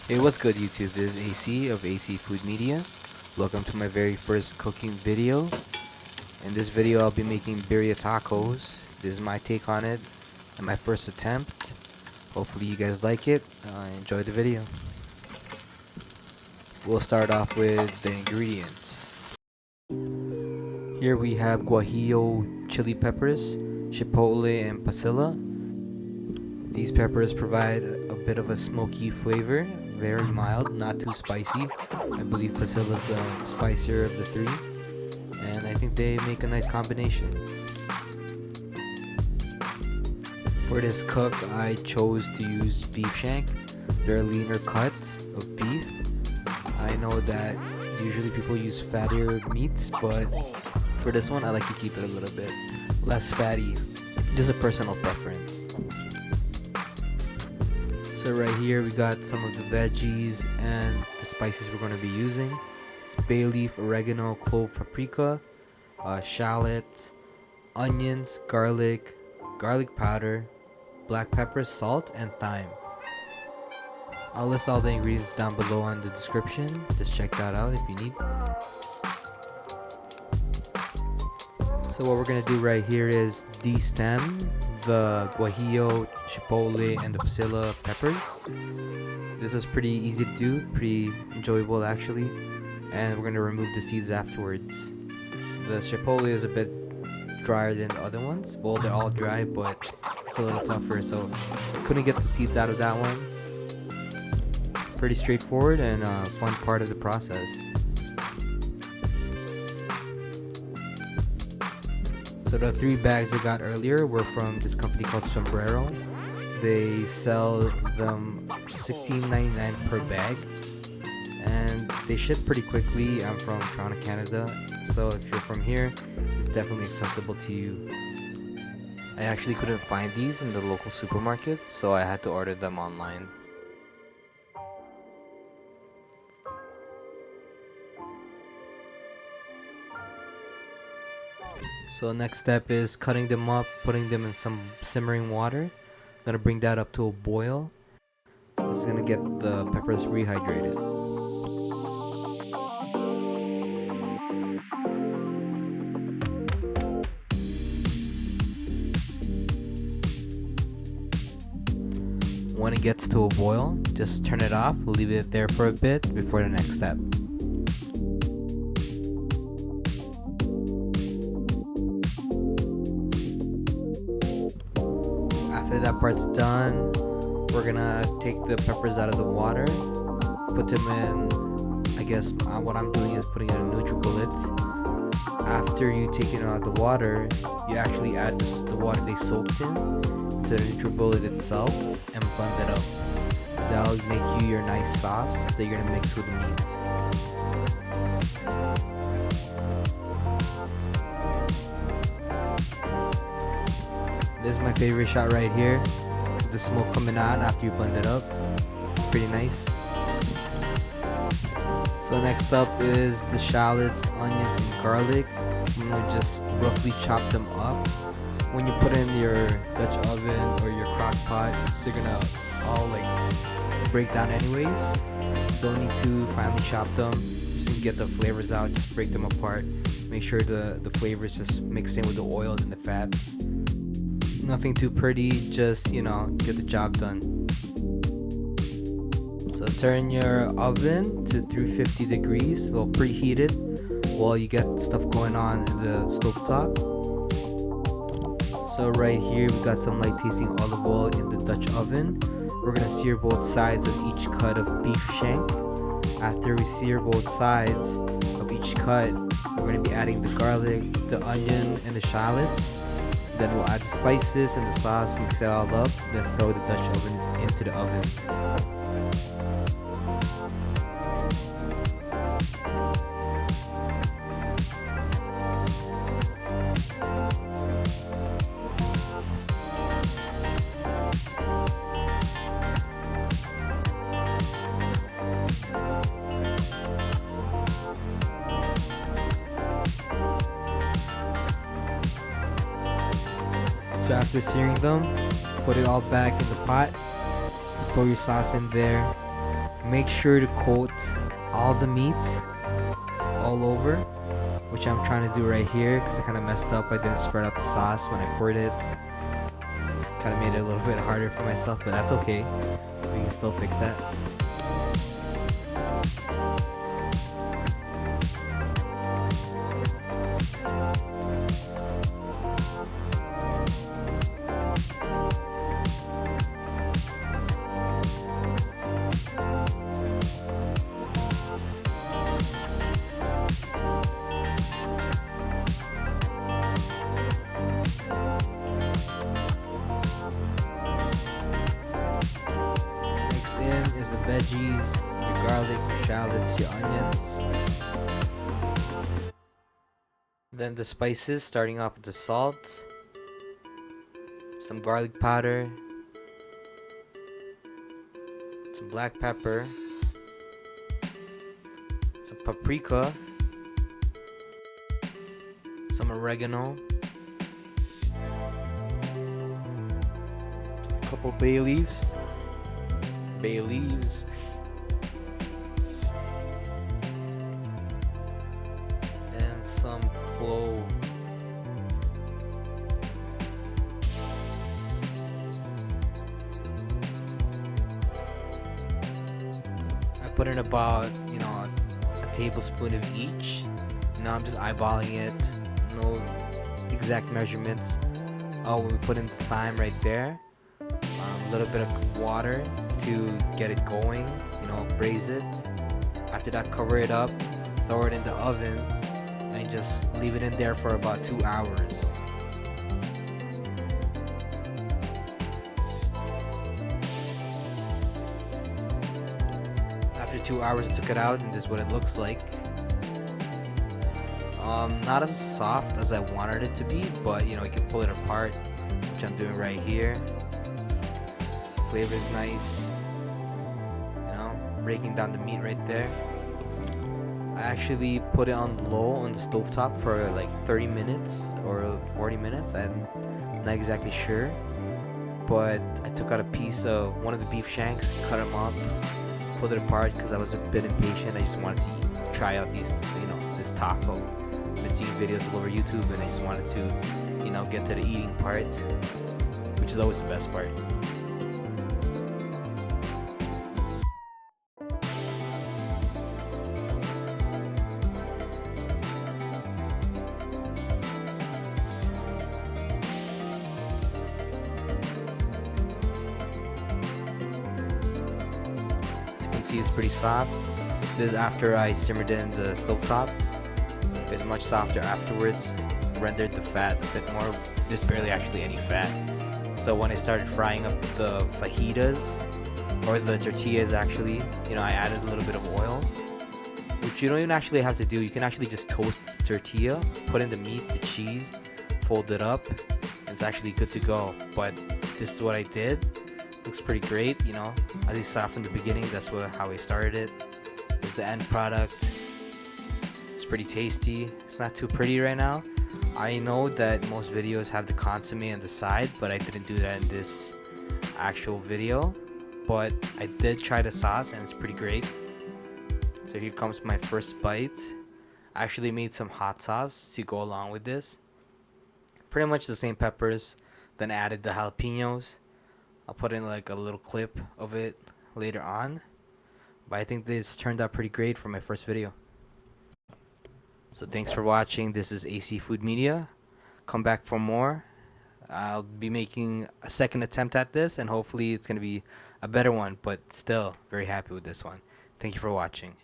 Hey, what's good YouTube? This is AC of AC Food Media. Welcome to my very first cooking video. In this video I'll be making birria tacos. This is my take on it and my first attempt. Hopefully you guys like it. Enjoy the video. We'll start off with the ingredients. Here we have Guajillo chili peppers, Chipotle and Pasilla. These peppers provide a bit of a smoky flavor, very mild, not too spicy. I believe Pasilla's the spicier of the three, and I think they make a nice combination. For this cook, I chose to use beef shank. They're a leaner cut of beef. I know that usually people use fattier meats, but for this one I like to keep it a little bit less fatty, just a personal preference. So right here we got some of the veggies and the spices we're going to be using. It's bay leaf, oregano, clove, paprika, shallot, onions, garlic powder, black pepper, salt, and thyme. I'll list all the ingredients down below in the description. Just check that out if you need. So what we're going to do right here is de-stem the Guajillo, Chipotle, and the Pasilla peppers. This was pretty easy to do, pretty enjoyable actually, and we're going to remove the seeds afterwards. The Chipotle is a bit drier than the other ones. Well, they're all dry, but it's a little tougher, so I couldn't get the seeds out of that one. Pretty straightforward and a fun part of the process. So the 3 bags I got earlier were from this company called Sombrero. They sell them $16.99 per bag, and they ship pretty quickly. I'm from Toronto, Canada, so if you're from here, it's definitely accessible to you. I actually couldn't find these in the local supermarket, so I had to order them online. So next step is cutting them up, putting them in some simmering water. I'm gonna bring that up to a boil. This is gonna get the peppers rehydrated. When it gets to a boil, just turn it off, leave it there for a bit before the next step. After that part's done, we're gonna take the peppers out of the water, put them in, I guess what I'm doing is putting it in NutriBullets. After you take it out of the water, you actually add the water they soaked in to the NutriBullet itself and blend it up. That'll make you your nice sauce that you're gonna mix with the meat. This is my favorite shot right here. The smoke coming out after you blend it up. Pretty nice. So next up is the shallots, onions, and garlic. I'm gonna just roughly chop them up. When you put in your Dutch oven or your crock pot, they're gonna all like break down anyways. Don't need to finely chop them. Just need to get the flavors out, just break them apart. Make sure the flavors just mix in with the oils and the fats. Nothing too pretty, just, you know, get the job done. So turn your oven to 350 degrees, well, preheated, while you get stuff going on in the stovetop. So right here we got some light tasting olive oil in the Dutch oven. We're gonna sear both sides of each cut of beef shank. After we sear both sides of each cut, we're gonna be adding the garlic, the onion, and the shallots. Then we'll add the spices and the sauce, mix it all up, then throw the Dutch oven into the oven. So after searing them, put it all back in the pot, throw your sauce in there, Make sure to coat all the meat all over, which I'm trying to do right here because I kind of messed up. I didn't spread out the sauce when I poured it. Kind of made it a little bit harder for myself, but that's okay. We can still fix that. Is the veggies, your garlic, your shallots, your onions. Then the spices, starting off with the salt, some garlic powder, some black pepper, some paprika, some oregano, a couple bay leaves, and some clove. I put in about, a tablespoon of each. Now I'm just eyeballing it, no exact measurements. Oh, we put in the thyme right there. A little bit of water to get it going, braise it. After that, cover it up, throw it in the oven, and just leave it in there for about 2 hours. After 2 hours, I took it out, and this is what it looks like. Not as soft as I wanted it to be, but you can pull it apart, which I'm doing right here. Flavor is nice, breaking down the meat right there. I actually put it on low on the stovetop for like 30 minutes or 40 minutes. I'm not exactly sure, but I took out a piece of one of the beef shanks, cut them up, pulled it apart because I was a bit impatient. I just wanted to try out this taco. I've been seeing videos all over YouTube, and I just wanted to, get to the eating part, which is always the best part. See, it's pretty soft. This is after I simmered it in the stovetop. It's much softer afterwards. Rendered the fat a bit more. There's barely actually any fat. So when I started frying up the fajitas, or the tortillas actually, I added a little bit of oil, which you don't even actually have to do. You can actually just toast the tortilla, put in the meat, the cheese, fold it up, and it's actually good to go. But this is what I did. Looks pretty great, as you saw from the beginning. That's how I started it. It's the end product. It's pretty tasty. It's not too pretty right now. I know that most videos have the consomme on the side, but I didn't do that in this actual video. But I did try the sauce, and it's pretty great. So here comes my first bite. I actually made some hot sauce to go along with this. Pretty much the same peppers, then added the jalapenos. I'll put in like a little clip of it later on, but I think this turned out pretty great for my first video. So thanks for watching. This is AC Food Media. Come back for more. I'll be making a second attempt at this, and hopefully it's going to be a better one, but still very happy with this one. Thank you for watching.